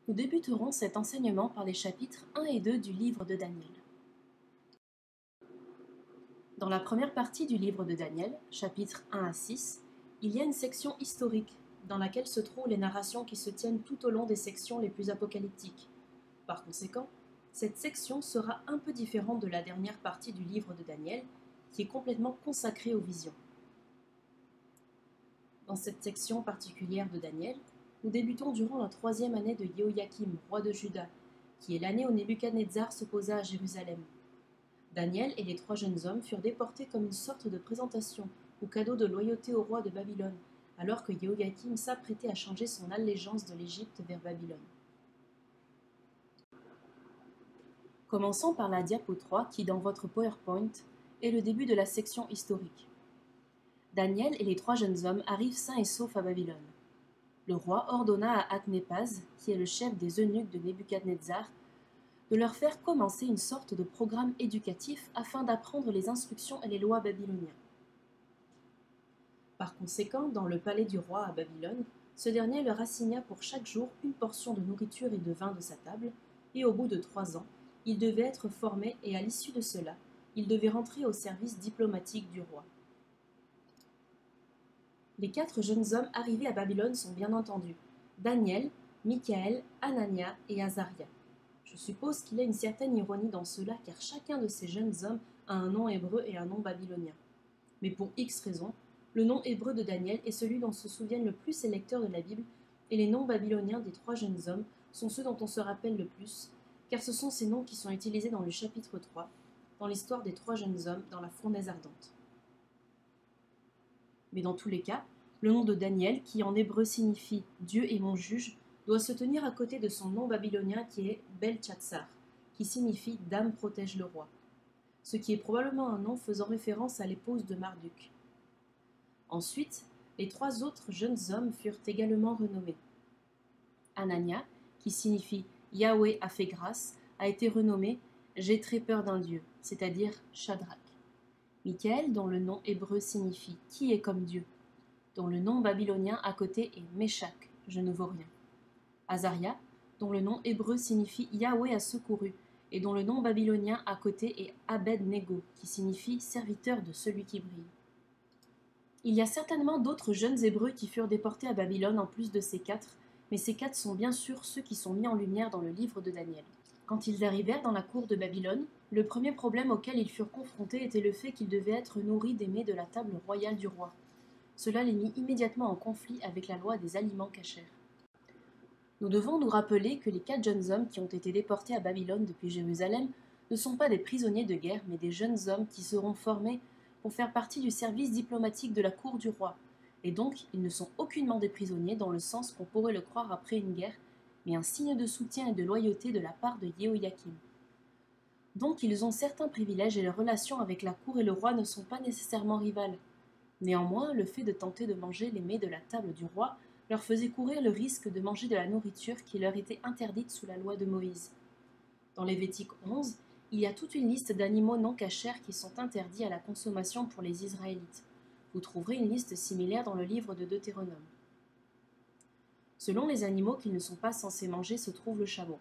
Nous débuterons cet enseignement par les chapitres 1 et 2 du livre de Daniel. Dans la première partie du livre de Daniel, chapitres 1 à 6, il y a une section historique dans laquelle se trouvent les narrations qui se tiennent tout au long des sections les plus apocalyptiques. Par conséquent, cette section sera un peu différente de la dernière partie du livre de Daniel, qui est complètement consacrée aux visions. Dans cette section particulière de Daniel, nous débutons durant la 3e année de Jéhoïakim, roi de Juda, qui est l'année où Nebuchadnezzar se posa à Jérusalem. Daniel et les 3 jeunes hommes furent déportés comme une sorte de présentation ou cadeau de loyauté au roi de Babylone, alors que Jéhoïakim s'apprêtait à changer son allégeance de l'Égypte vers Babylone. Commençons par la diapo 3 qui, dans votre PowerPoint, est le début de la section historique. Daniel et les 3 jeunes hommes arrivent sains et saufs à Babylone. Le roi ordonna à Aknépaz, qui est le chef des eunuques de Nebuchadnezzar, de leur faire commencer une sorte de programme éducatif afin d'apprendre les instructions et les lois babyloniens. Par conséquent, dans le palais du roi à Babylone, ce dernier leur assigna pour chaque jour une portion de nourriture et de vin de sa table, et au bout de 3 ans, ils devaient être formés et à l'issue de cela, ils devaient rentrer au service diplomatique du roi. Les 4 jeunes hommes arrivés à Babylone sont bien entendu Daniel, Michaël, Anania et Azaria. Je suppose qu'il y a une certaine ironie dans cela car chacun de ces jeunes hommes a un nom hébreu et un nom babylonien. Mais pour X raisons, le nom hébreu de Daniel est celui dont se souviennent le plus les lecteurs de la Bible et les noms babyloniens des 3 jeunes hommes sont ceux dont on se rappelle le plus car ce sont ces noms qui sont utilisés dans le chapitre 3, dans l'histoire des 3 jeunes hommes dans la fournaise ardente. Mais dans tous les cas, le nom de Daniel, qui en hébreu signifie « Dieu est mon juge », doit se tenir à côté de son nom babylonien qui est Beltchatsar, qui signifie « Dame protège le roi », ce qui est probablement un nom faisant référence à l'épouse de Marduk. Ensuite, les 3 autres jeunes hommes furent également renommés. Anania, qui signifie « Yahweh a fait grâce », a été renommé « J'ai très peur d'un Dieu », c'est-à-dire Shadrach. Michaël, dont le nom hébreu signifie « Qui est comme Dieu », dont le nom babylonien à côté est Meshach, je ne vaux rien. Azaria, dont le nom hébreu signifie Yahweh a secouru, et dont le nom babylonien à côté est Abed-Nego, qui signifie serviteur de celui qui brille. Il y a certainement d'autres jeunes hébreux qui furent déportés à Babylone en plus de ces 4, mais ces 4 sont bien sûr ceux qui sont mis en lumière dans le livre de Daniel. Quand ils arrivèrent dans la cour de Babylone, le premier problème auquel ils furent confrontés était le fait qu'ils devaient être nourris des mets de la table royale du roi. Cela les mit immédiatement en conflit avec la loi des aliments cachers. Nous devons nous rappeler que les 4 jeunes hommes qui ont été déportés à Babylone depuis Jérusalem ne sont pas des prisonniers de guerre, mais des jeunes hommes qui seront formés pour faire partie du service diplomatique de la cour du roi. Et donc, ils ne sont aucunement des prisonniers dans le sens qu'on pourrait le croire après une guerre, mais un signe de soutien et de loyauté de la part de Jéhoïakim. Donc, ils ont certains privilèges et leurs relations avec la cour et le roi ne sont pas nécessairement rivales. Néanmoins, le fait de tenter de manger les mets de la table du roi leur faisait courir le risque de manger de la nourriture qui leur était interdite sous la loi de Moïse. Dans Lévitique 11, il y a toute une liste d'animaux non cachers qui sont interdits à la consommation pour les Israélites. Vous trouverez une liste similaire dans le livre de Deutéronome. Selon les animaux qu'ils ne sont pas censés manger se trouve le chameau.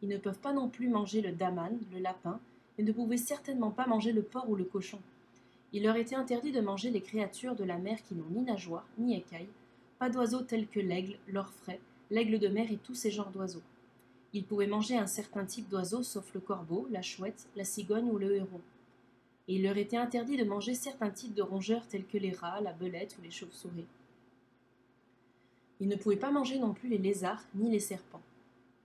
Ils ne peuvent pas non plus manger le daman, le lapin, et ne pouvaient certainement pas manger le porc ou le cochon. Il leur était interdit de manger les créatures de la mer qui n'ont ni nageoires, ni écailles, pas d'oiseaux tels que l'aigle, l'orfraie, l'aigle de mer et tous ces genres d'oiseaux. Ils pouvaient manger un certain type d'oiseaux sauf le corbeau, la chouette, la cigogne ou le héron. Et il leur était interdit de manger certains types de rongeurs tels que les rats, la belette ou les chauves-souris. Ils ne pouvaient pas manger non plus les lézards ni les serpents.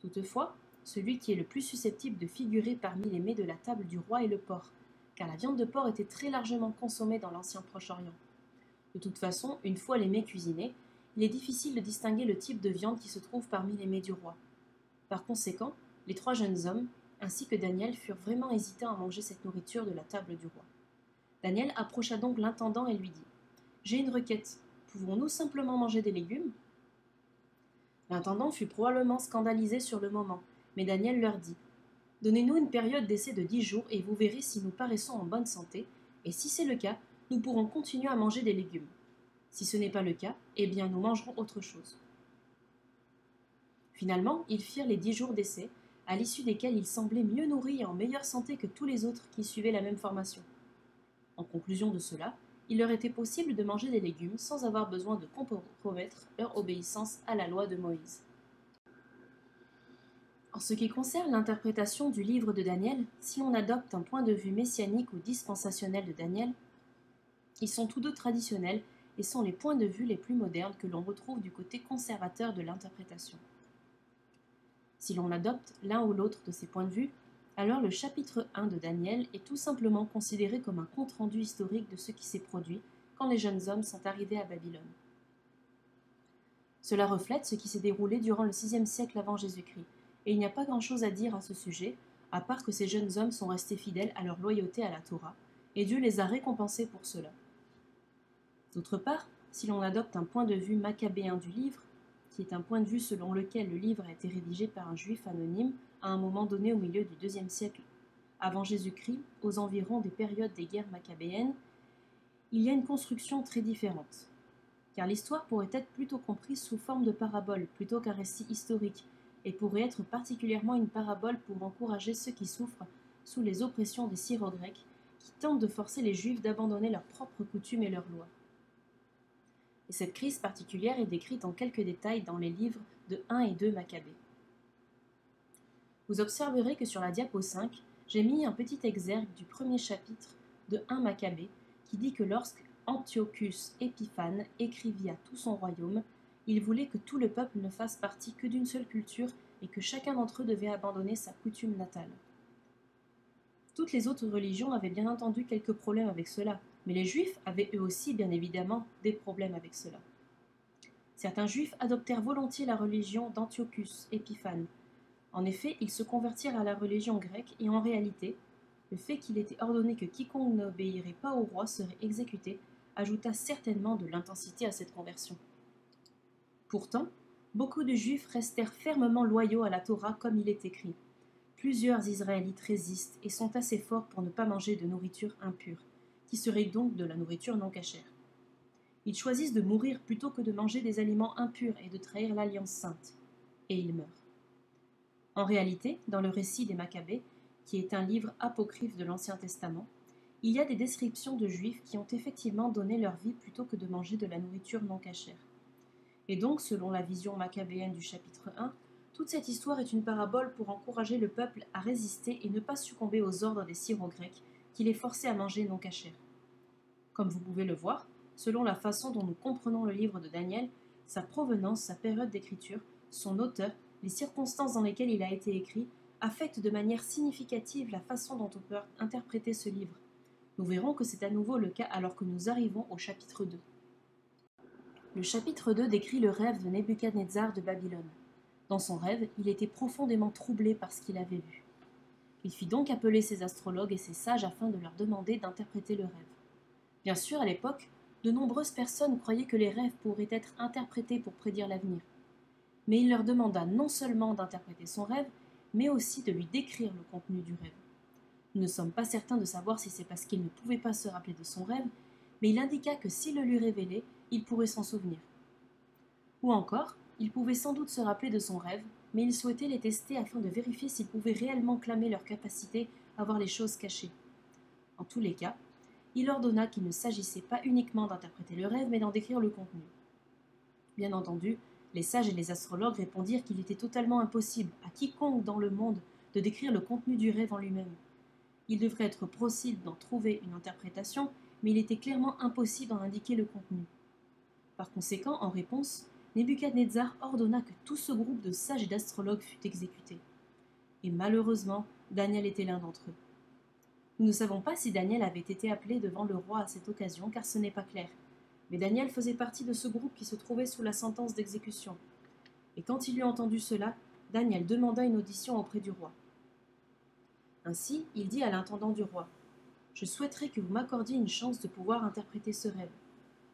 Toutefois, celui qui est le plus susceptible de figurer parmi les mets de la table du roi est le porc, car la viande de porc était très largement consommée dans l'ancien Proche-Orient. De toute façon, une fois les mets cuisinés, il est difficile de distinguer le type de viande qui se trouve parmi les mets du roi. Par conséquent, les 3 jeunes hommes, ainsi que Daniel, furent vraiment hésitants à manger cette nourriture de la table du roi. Daniel approcha donc l'intendant et lui dit « J'ai une requête. Pouvons-nous simplement manger des légumes ?» L'intendant fut probablement scandalisé sur le moment, mais Daniel leur dit « Donnez-nous une période d'essai de 10 jours et vous verrez si nous paraissons en bonne santé, et si c'est le cas, nous pourrons continuer à manger des légumes. Si ce n'est pas le cas, eh bien nous mangerons autre chose. » Finalement, ils firent les 10 jours d'essai, à l'issue desquels ils semblaient mieux nourris et en meilleure santé que tous les autres qui suivaient la même formation. En conclusion de cela, il leur était possible de manger des légumes sans avoir besoin de compromettre leur obéissance à la loi de Moïse. En ce qui concerne l'interprétation du livre de Daniel, si l'on adopte un point de vue messianique ou dispensationnel de Daniel, ils sont tous deux traditionnels et sont les points de vue les plus modernes que l'on retrouve du côté conservateur de l'interprétation. Si l'on adopte l'un ou l'autre de ces points de vue, alors le chapitre 1 de Daniel est tout simplement considéré comme un compte-rendu historique de ce qui s'est produit quand les jeunes hommes sont arrivés à Babylone. Cela reflète ce qui s'est déroulé durant le 6e siècle avant Jésus-Christ, et il n'y a pas grand-chose à dire à ce sujet, à part que ces jeunes hommes sont restés fidèles à leur loyauté à la Torah, et Dieu les a récompensés pour cela. D'autre part, si l'on adopte un point de vue maccabéen du livre, qui est un point de vue selon lequel le livre a été rédigé par un juif anonyme à un moment donné au milieu du 2e siècle avant Jésus-Christ, aux environs des périodes des guerres maccabéennes, il y a une construction très différente. Car l'histoire pourrait être plutôt comprise sous forme de parabole plutôt qu'un récit historique, et pourrait être particulièrement une parabole pour encourager ceux qui souffrent sous les oppressions des Syro-Grecs, qui tentent de forcer les Juifs d'abandonner leurs propres coutumes et leurs lois. Et cette crise particulière est décrite en quelques détails dans les livres de 1 et 2 Maccabées. Vous observerez que sur la diapo 5, j'ai mis un petit exergue du premier chapitre de 1 Maccabée qui dit que lorsque Antiochus Épiphane écrivit à tout son royaume, il voulait que tout le peuple ne fasse partie que d'une seule culture et que chacun d'entre eux devait abandonner sa coutume natale. Toutes les autres religions avaient bien entendu quelques problèmes avec cela, mais les Juifs avaient eux aussi bien évidemment des problèmes avec cela. Certains Juifs adoptèrent volontiers la religion d'Antiochus Épiphane. En effet, ils se convertirent à la religion grecque et en réalité, le fait qu'il était ordonné que quiconque n'obéirait pas au roi serait exécuté ajouta certainement de l'intensité à cette conversion. Pourtant, beaucoup de Juifs restèrent fermement loyaux à la Torah comme il est écrit. Plusieurs Israélites résistent et sont assez forts pour ne pas manger de nourriture impure, qui serait donc de la nourriture non cachère. Ils choisissent de mourir plutôt que de manger des aliments impurs et de trahir l'alliance sainte, et ils meurent. En réalité, dans le récit des Maccabées, qui est un livre apocryphe de l'Ancien Testament, il y a des descriptions de Juifs qui ont effectivement donné leur vie plutôt que de manger de la nourriture non cachère. Et donc, selon la vision maccabéenne du chapitre 1, toute cette histoire est une parabole pour encourager le peuple à résister et ne pas succomber aux ordres des Syro-Grecs qui les forçaient à manger non cachère. Comme vous pouvez le voir, selon la façon dont nous comprenons le livre de Daniel, sa provenance, sa période d'écriture, son auteur, les circonstances dans lesquelles il a été écrit, affectent de manière significative la façon dont on peut interpréter ce livre. Nous verrons que c'est à nouveau le cas alors que nous arrivons au chapitre 2. Le chapitre 2 décrit le rêve de Nebuchadnezzar de Babylone. Dans son rêve, il était profondément troublé par ce qu'il avait vu. Il fit donc appeler ses astrologues et ses sages afin de leur demander d'interpréter le rêve. Bien sûr, à l'époque, de nombreuses personnes croyaient que les rêves pourraient être interprétés pour prédire l'avenir. Mais il leur demanda non seulement d'interpréter son rêve, mais aussi de lui décrire le contenu du rêve. Nous ne sommes pas certains de savoir si c'est parce qu'il ne pouvait pas se rappeler de son rêve, mais il indiqua que s'il le lui révélait, il pourrait s'en souvenir. Ou encore, il pouvait sans doute se rappeler de son rêve, mais il souhaitait les tester afin de vérifier s'ils pouvaient réellement clamer leur capacité à voir les choses cachées. En tous les cas, il ordonna qu'il ne s'agissait pas uniquement d'interpréter le rêve, mais d'en décrire le contenu. Bien entendu, les sages et les astrologues répondirent qu'il était totalement impossible à quiconque dans le monde de décrire le contenu du rêve en lui-même. Il devrait être possible d'en trouver une interprétation, mais il était clairement impossible d'en indiquer le contenu. Par conséquent, en réponse, Nebuchadnezzar ordonna que tout ce groupe de sages et d'astrologues fût exécuté. Et malheureusement, Daniel était l'un d'entre eux. Nous ne savons pas si Daniel avait été appelé devant le roi à cette occasion, car ce n'est pas clair. Mais Daniel faisait partie de ce groupe qui se trouvait sous la sentence d'exécution. Et quand il eut entendu cela, Daniel demanda une audition auprès du roi. Ainsi, il dit à l'intendant du roi : « Je souhaiterais que vous m'accordiez une chance de pouvoir interpréter ce rêve.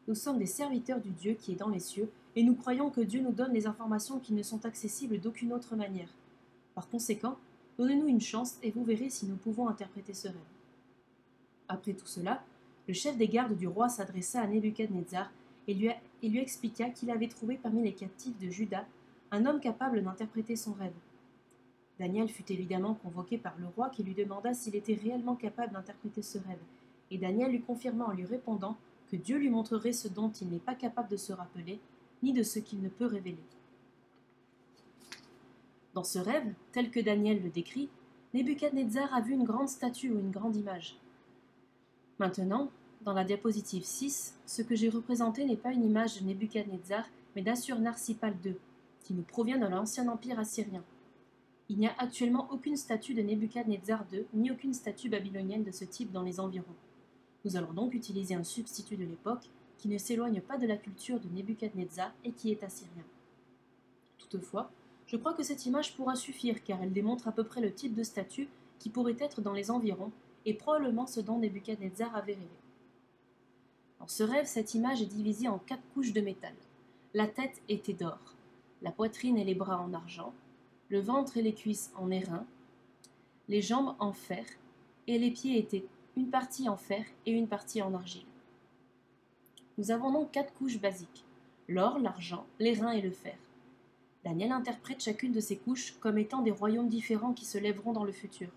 Nous sommes des serviteurs du Dieu qui est dans les cieux, et nous croyons que Dieu nous donne les informations qui ne sont accessibles d'aucune autre manière. Par conséquent, donnez-nous une chance et vous verrez si nous pouvons interpréter ce rêve. » Après tout cela, le chef des gardes du roi s'adressa à Nebuchadnezzar et lui expliqua qu'il avait trouvé parmi les captifs de Juda un homme capable d'interpréter son rêve. Daniel fut évidemment convoqué par le roi qui lui demanda s'il était réellement capable d'interpréter ce rêve, et Daniel lui confirma en lui répondant que Dieu lui montrerait ce dont il n'est pas capable de se rappeler, ni de ce qu'il ne peut révéler. Dans ce rêve, tel que Daniel le décrit, Nebuchadnezzar a vu une grande statue ou une grande image. Maintenant, dans la diapositive 6, ce que j'ai représenté n'est pas une image de Nebuchadnezzar, mais d'Assur-Narsipal II, qui nous provient de l'ancien empire assyrien. Il n'y a actuellement aucune statue de Nebuchadnezzar II, ni aucune statue babylonienne de ce type dans les environs. Nous allons donc utiliser un substitut de l'époque qui ne s'éloigne pas de la culture de Nebuchadnezzar et qui est assyrien. Toutefois, je crois que cette image pourra suffire car elle démontre à peu près le type de statue qui pourrait être dans les environs et probablement ce dont Nebuchadnezzar avait rêvé. Dans ce rêve, cette image est divisée en 4 couches de métal. La tête était d'or, la poitrine et les bras en argent, le ventre et les cuisses en airain, les jambes en fer, et les pieds étaient une partie en fer et une partie en argile. Nous avons donc 4 couches basiques, l'or, l'argent, l'airain et le fer. Daniel interprète chacune de ces couches comme étant des royaumes différents qui se lèveront dans le futur.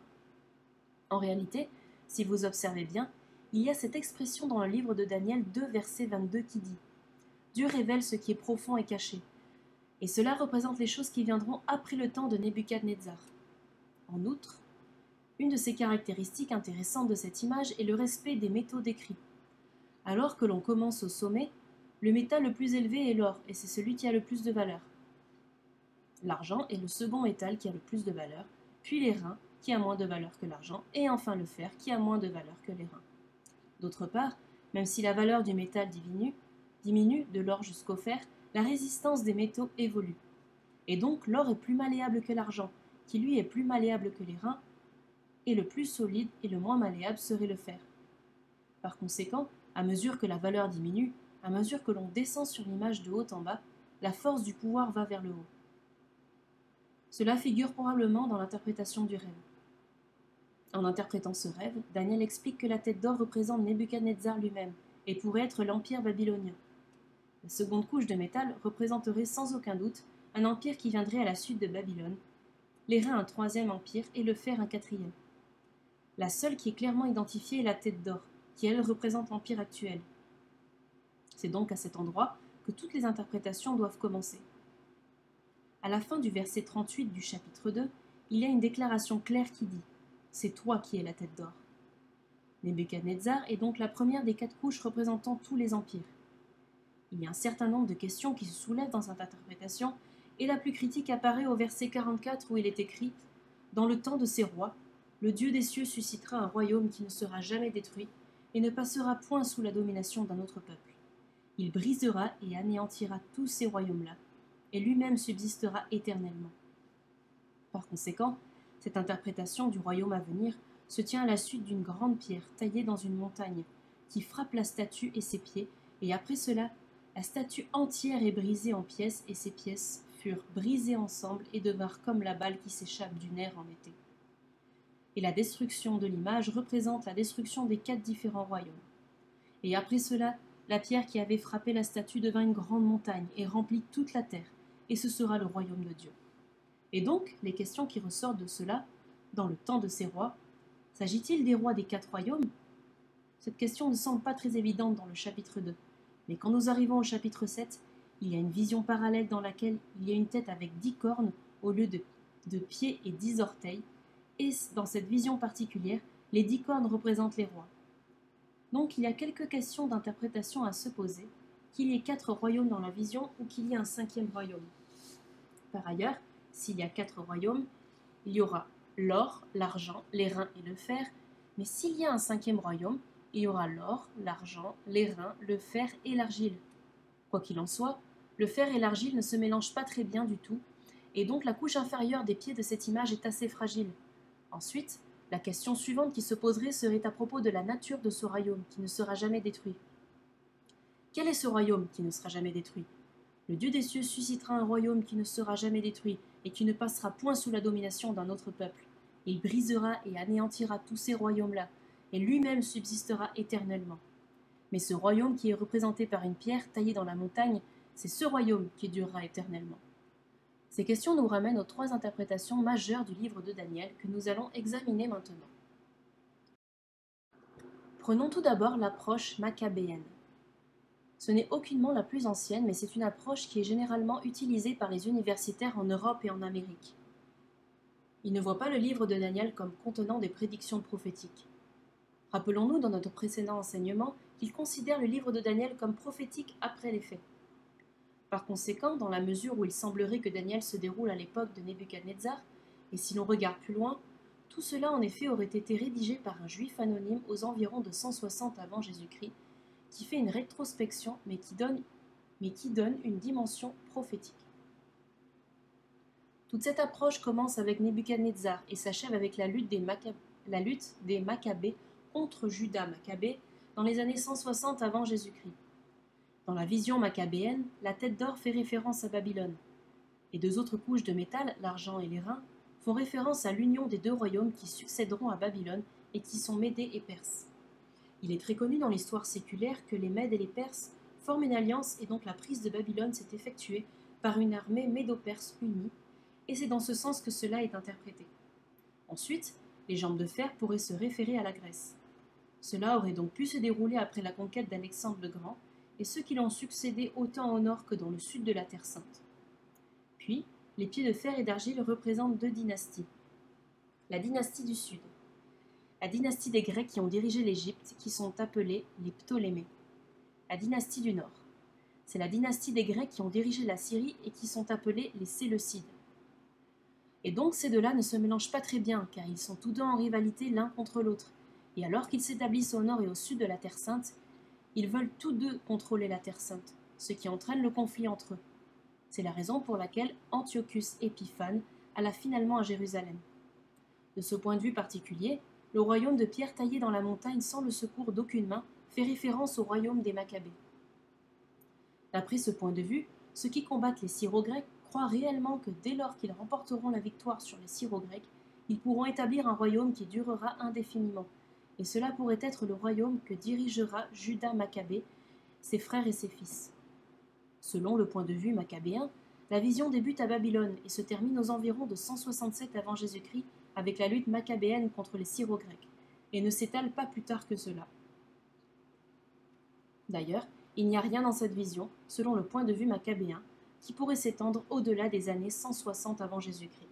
En réalité, si vous observez bien, il y a cette expression dans le livre de Daniel 2, verset 22 qui dit « Dieu révèle ce qui est profond et caché ». Et cela représente les choses qui viendront après le temps de Nebuchadnezzar. En outre, une de ces caractéristiques intéressantes de cette image est le respect des métaux décrits. Alors que l'on commence au sommet, le métal le plus élevé est l'or, et c'est celui qui a le plus de valeur. L'argent est le second métal qui a le plus de valeur, puis l'airain, qui a moins de valeur que l'argent, et enfin le fer, qui a moins de valeur que l'airain. D'autre part, même si la valeur du métal diminue de l'or jusqu'au fer, la résistance des métaux évolue. Et donc l'or est plus malléable que l'argent, qui lui est plus malléable que l'airain, et le plus solide et le moins malléable serait le fer. Par conséquent, à mesure que la valeur diminue, à mesure que l'on descend sur l'image de haut en bas, la force du pouvoir va vers le haut. Cela figure probablement dans l'interprétation du rêve. En interprétant ce rêve, Daniel explique que la tête d'or représente Nebuchadnezzar lui-même et pourrait être l'empire babylonien. La seconde couche de métal représenterait sans aucun doute un empire qui viendrait à la suite de Babylone, l'airain un troisième empire et le fer un quatrième. La seule qui est clairement identifiée est la tête d'or, qui elle représente l'empire actuel. C'est donc à cet endroit que toutes les interprétations doivent commencer. À la fin du verset 38 du chapitre 2, il y a une déclaration claire qui dit « C'est toi qui es la tête d'or ». Nebuchadnezzar est donc la première des 4 couches représentant tous les empires. Il y a un certain nombre de questions qui se soulèvent dans cette interprétation, et la plus critique apparaît au verset 44 où il est écrit « Dans le temps de ces rois, le Dieu des cieux suscitera un royaume qui ne sera jamais détruit et ne passera point sous la domination d'un autre peuple. Il brisera et anéantira tous ces royaumes-là, et lui-même subsistera éternellement. » Par conséquent, cette interprétation du royaume à venir se tient à la suite d'une grande pierre taillée dans une montagne qui frappe la statue et ses pieds, et après cela, la statue entière est brisée en pièces et ses pièces furent brisées ensemble et devinrent comme la balle qui s'échappe du nerf en été. Et la destruction de l'image représente la destruction des 4 différents royaumes. Et après cela, la pierre qui avait frappé la statue devint une grande montagne et remplit toute la terre, et ce sera le royaume de Dieu. Et donc, les questions qui ressortent de cela, dans le temps de ces rois, s'agit-il des rois des 4 royaumes? Cette question ne semble pas très évidente dans le chapitre 2, mais quand nous arrivons au chapitre 7, il y a une vision parallèle dans laquelle il y a une tête avec 10 cornes au lieu de pieds et 10 orteils, et dans cette vision particulière, les 10 cornes représentent les rois. Donc il y a quelques questions d'interprétation à se poser, qu'il y ait 4 royaumes dans la vision ou qu'il y ait un 5e royaume. Par ailleurs, s'il y a 4 royaumes, il y aura l'or, l'argent, l'airain et le fer, mais s'il y a un 5e royaume, il y aura l'or, l'argent, l'airain, le fer et l'argile. Quoi qu'il en soit, le fer et l'argile ne se mélangent pas très bien du tout, et donc la couche inférieure des pieds de cette image est assez fragile. Ensuite, la question suivante qui se poserait serait à propos de la nature de ce royaume qui ne sera jamais détruit. Quel est ce royaume qui ne sera jamais détruit? Le Dieu des cieux suscitera un royaume qui ne sera jamais détruit et qui ne passera point sous la domination d'un autre peuple. Il brisera et anéantira tous ces royaumes-là, et lui-même subsistera éternellement. Mais ce royaume qui est représenté par une pierre taillée dans la montagne, c'est ce royaume qui durera éternellement. Ces questions nous ramènent aux trois interprétations majeures du livre de Daniel que nous allons examiner maintenant. Prenons tout d'abord l'approche maccabéenne. Ce n'est aucunement la plus ancienne, mais c'est une approche qui est généralement utilisée par les universitaires en Europe et en Amérique. Ils ne voient pas le livre de Daniel comme contenant des prédictions prophétiques. Rappelons-nous dans notre précédent enseignement qu'ils considèrent le livre de Daniel comme prophétique après les faits. Par conséquent, dans la mesure où il semblerait que Daniel se déroule à l'époque de Nebuchadnezzar, et si l'on regarde plus loin, tout cela en effet aurait été rédigé par un juif anonyme aux environs de 160 avant Jésus-Christ, qui fait une rétrospection mais qui donne une dimension prophétique. Toute cette approche commence avec Nebuchadnezzar et s'achève avec la lutte des Maccabées contre Juda Maccabée dans les années 160 avant Jésus-Christ. Dans la vision maccabéenne, la tête d'or fait référence à Babylone. Les deux autres couches de métal, l'argent et l'airain, font référence à l'union des deux royaumes qui succéderont à Babylone et qui sont Médés et Perses. Il est très connu dans l'histoire séculaire que les Mèdes et les Perses forment une alliance et donc la prise de Babylone s'est effectuée par une armée médo-perse unie, et c'est dans ce sens que cela est interprété. Ensuite, les jambes de fer pourraient se référer à la Grèce. Cela aurait donc pu se dérouler après la conquête d'Alexandre le Grand, et ceux qui l'ont succédé autant au nord que dans le sud de la Terre Sainte. Puis, les pieds de fer et d'argile représentent deux dynasties. La dynastie du Sud, la dynastie des Grecs qui ont dirigé l'Égypte, qui sont appelés les Ptolémées. La dynastie du Nord, c'est la dynastie des Grecs qui ont dirigé la Syrie et qui sont appelés les Séleucides. Et donc ces deux-là ne se mélangent pas très bien, car ils sont tous deux en rivalité l'un contre l'autre, et alors qu'ils s'établissent au nord et au sud de la Terre Sainte, ils veulent tous deux contrôler la Terre Sainte, ce qui entraîne le conflit entre eux. C'est la raison pour laquelle Antiochus Épiphane alla finalement à Jérusalem. De ce point de vue particulier, le royaume de pierre taillé dans la montagne sans le secours d'aucune main fait référence au royaume des Maccabées. D'après ce point de vue, ceux qui combattent les Syro-Grecs croient réellement que dès lors qu'ils remporteront la victoire sur les Syro-Grecs, ils pourront établir un royaume qui durera indéfiniment, et cela pourrait être le royaume que dirigera Juda Maccabée, ses frères et ses fils. Selon le point de vue maccabéen, la vision débute à Babylone et se termine aux environs de 167 avant Jésus-Christ avec la lutte maccabéenne contre les Syro-Grecs, et ne s'étale pas plus tard que cela. D'ailleurs, il n'y a rien dans cette vision, selon le point de vue maccabéen, qui pourrait s'étendre au-delà des années 160 avant Jésus-Christ.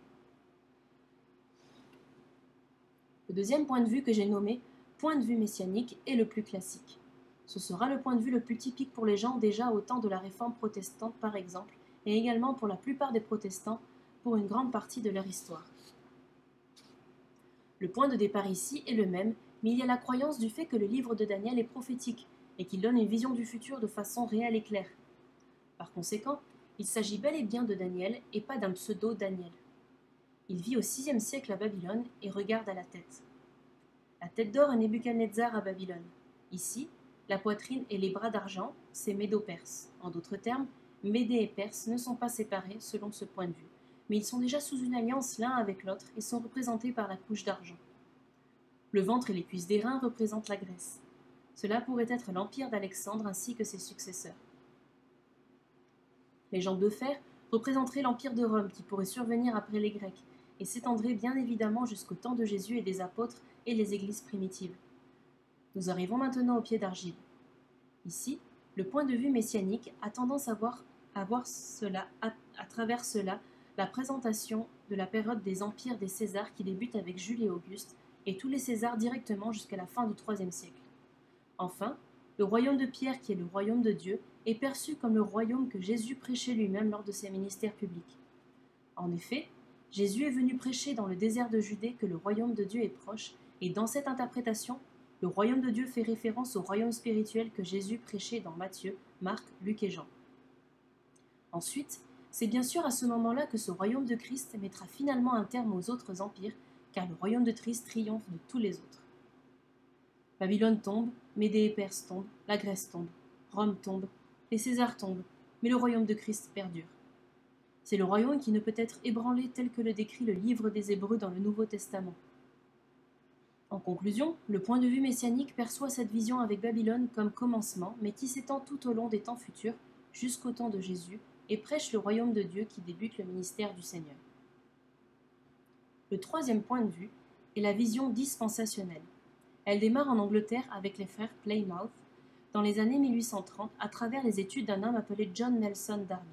Le deuxième point de vue que j'ai nommé point de vue messianique est le plus classique. Ce sera le point de vue le plus typique pour les gens déjà au temps de la réforme protestante par exemple, et également pour la plupart des protestants pour une grande partie de leur histoire. Le point de départ ici est le même, mais il y a la croyance du fait que le livre de Daniel est prophétique et qu'il donne une vision du futur de façon réelle et claire. Par conséquent, il s'agit bel et bien de Daniel et pas d'un pseudo-Daniel. Il vit au VIe siècle à Babylone et regarde à la tête. La tête d'or est Nebuchadnezzar à Babylone. Ici, la poitrine et les bras d'argent, c'est Médo-Perse. En d'autres termes, Médée et Perse ne sont pas séparés selon ce point de vue, mais ils sont déjà sous une alliance l'un avec l'autre et sont représentés par la couche d'argent. Le ventre et les cuisses des reins représentent la Grèce. Cela pourrait être l'empire d'Alexandre ainsi que ses successeurs. Les jambes de fer représenteraient l'empire de Rome qui pourrait survenir après les Grecs et s'étendrait bien évidemment jusqu'au temps de Jésus et des apôtres et les églises primitives. Nous arrivons maintenant au pied d'argile. Ici, le point de vue messianique a tendance à voir à travers cela la présentation de la période des empires des Césars qui débute avec Jules et Auguste et tous les Césars directement jusqu'à la fin du IIIe siècle. Enfin, le royaume de Pierre, qui est le royaume de Dieu, est perçu comme le royaume que Jésus prêchait lui-même lors de ses ministères publics. En effet, Jésus est venu prêcher dans le désert de Judée que le royaume de Dieu est proche, et dans cette interprétation, le royaume de Dieu fait référence au royaume spirituel que Jésus prêchait dans Matthieu, Marc, Luc et Jean. Ensuite, c'est bien sûr à ce moment-là que ce royaume de Christ mettra finalement un terme aux autres empires, car le royaume de Christ triomphe de tous les autres. Babylone tombe, Médée et Perse tombent, la Grèce tombe, Rome tombe, les Césars tombent, mais le royaume de Christ perdure. C'est le royaume qui ne peut être ébranlé tel que le décrit le livre des Hébreux dans le Nouveau Testament. En conclusion, le point de vue messianique perçoit cette vision avec Babylone comme commencement, mais qui s'étend tout au long des temps futurs, jusqu'au temps de Jésus, et prêche le royaume de Dieu qui débute le ministère du Seigneur. Le troisième point de vue est la vision dispensationnelle. Elle démarre en Angleterre avec les frères Plymouth dans les années 1830 à travers les études d'un homme appelé John Nelson Darby.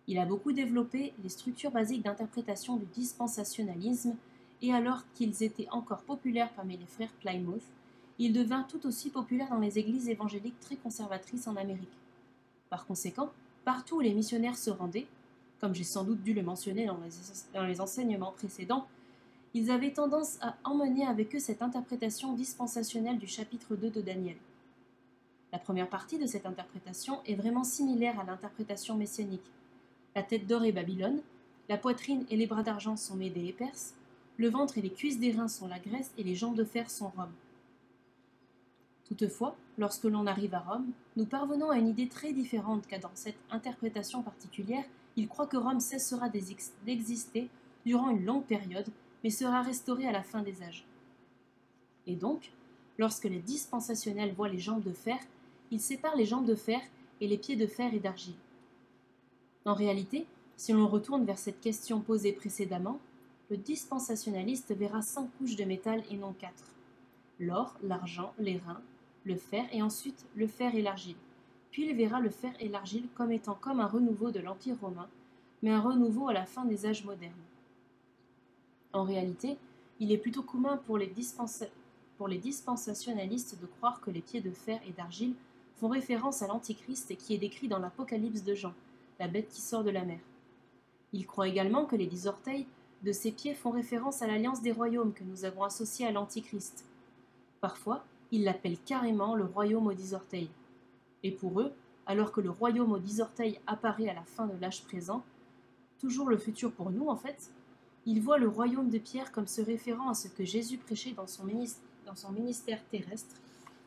Il a beaucoup développé les structures basiques d'interprétation du dispensationalisme et alors qu'ils étaient encore populaires parmi les frères Plymouth, il devint tout aussi populaire dans les églises évangéliques très conservatrices en Amérique. Par conséquent, partout où les missionnaires se rendaient, comme j'ai sans doute dû le mentionner dans les enseignements précédents, ils avaient tendance à emmener avec eux cette interprétation dispensationnelle du chapitre 2 de Daniel. La première partie de cette interprétation est vraiment similaire à l'interprétation messianique. La tête d'or est Babylone, la poitrine et les bras d'argent sont Médée et Perse, le ventre et les cuisses des reins sont la Grèce et les jambes de fer sont Rome. Toutefois, lorsque l'on arrive à Rome, nous parvenons à une idée très différente car dans cette interprétation particulière, il croit que Rome cessera d'exister durant une longue période, mais sera restaurée à la fin des âges. Et donc, lorsque les dispensationels voient les jambes de fer, ils séparent les jambes de fer et les pieds de fer et d'argile. En réalité, si l'on retourne vers cette question posée précédemment, le dispensationaliste verra 5 couches de métal et non 4. L'or, l'argent, les reins, le fer et ensuite le fer et l'argile. Puis il verra le fer et l'argile comme étant comme un renouveau de l'Empire romain, mais un renouveau à la fin des âges modernes. En réalité, il est plutôt commun pour les dispensationalistes de croire que les pieds de fer et d'argile font référence à l'Antichrist qui est décrit dans l'Apocalypse de Jean, la bête qui sort de la mer. Ils croient également que les 10 orteils de ses pieds font référence à l'alliance des royaumes que nous avons associée à l'Antichrist. Parfois, ils l'appellent carrément le royaume aux 10 orteils. Et pour eux, alors que le royaume aux 10 orteils apparaît à la fin de l'âge présent, toujours le futur pour nous en fait, ils voient le royaume de Pierre comme se référant à ce que Jésus prêchait dans son ministère terrestre,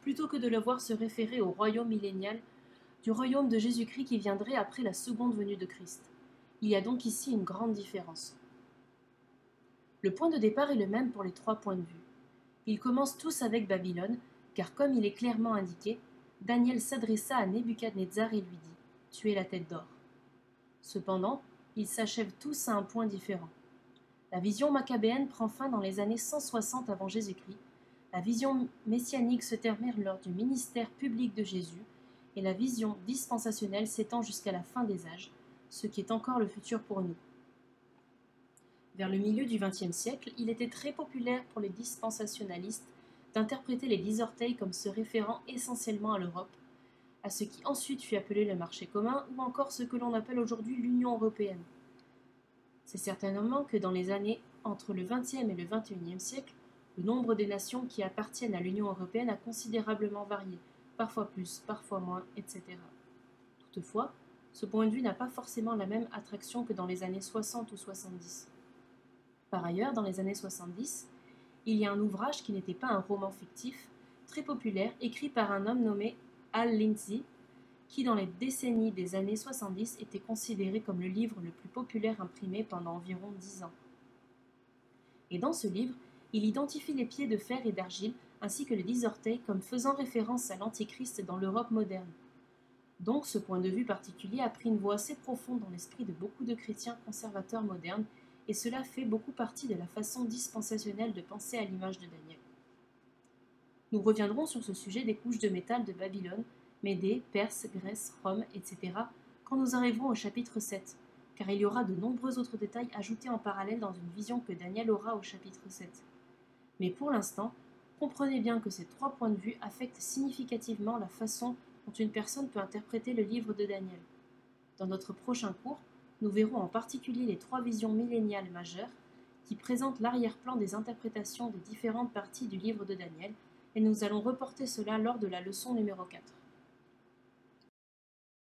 plutôt que de le voir se référer au royaume millénial du royaume de Jésus-Christ qui viendrait après la seconde venue de Christ. Il y a donc ici une grande différence. Le point de départ est le même pour les 3 points de vue. Ils commencent tous avec Babylone, car comme il est clairement indiqué, Daniel s'adressa à Nebuchadnezzar et lui dit « Tu es la tête d'or ». Cependant, ils s'achèvent tous à un point différent. La vision maccabéenne prend fin dans les années 160 avant Jésus-Christ, la vision messianique se termine lors du ministère public de Jésus, et la vision dispensationnelle s'étend jusqu'à la fin des âges, ce qui est encore le futur pour nous. Vers le milieu du XXe siècle, il était très populaire pour les dispensationalistes d'interpréter les 10 orteils comme se référant essentiellement à l'Europe, à ce qui ensuite fut appelé le marché commun ou encore ce que l'on appelle aujourd'hui l'Union européenne. C'est certainement que dans les années entre le XXe et le XXIe siècle, le nombre des nations qui appartiennent à l'Union européenne a considérablement varié, parfois plus, parfois moins, etc. Toutefois, ce point de vue n'a pas forcément la même attraction que dans les années 60 ou 70. Par ailleurs, dans les années 70, il y a un ouvrage qui n'était pas un roman fictif, très populaire, écrit par un homme nommé Hal Lindsey, qui dans les décennies des années 70 était considéré comme le livre le plus populaire imprimé pendant environ 10 ans. Et dans ce livre, il identifie les pieds de fer et d'argile ainsi que les 10 orteils comme faisant référence à l'Antichrist dans l'Europe moderne. Donc ce point de vue particulier a pris une voix assez profonde dans l'esprit de beaucoup de chrétiens conservateurs modernes et cela fait beaucoup partie de la façon dispensationnelle de penser à l'image de Daniel. Nous reviendrons sur ce sujet des couches de métal de Babylone, Médée, Perse, Grèce, Rome, etc. quand nous arriverons au chapitre 7, car il y aura de nombreux autres détails ajoutés en parallèle dans une vision que Daniel aura au chapitre 7. Mais pour l'instant, comprenez bien que ces 3 points de vue affectent significativement la façon dont une personne peut interpréter le livre de Daniel. Dans notre prochain cours, nous verrons en particulier les 3 visions milléniales majeures qui présentent l'arrière-plan des interprétations des différentes parties du livre de Daniel, et nous allons reporter cela lors de la leçon numéro 4.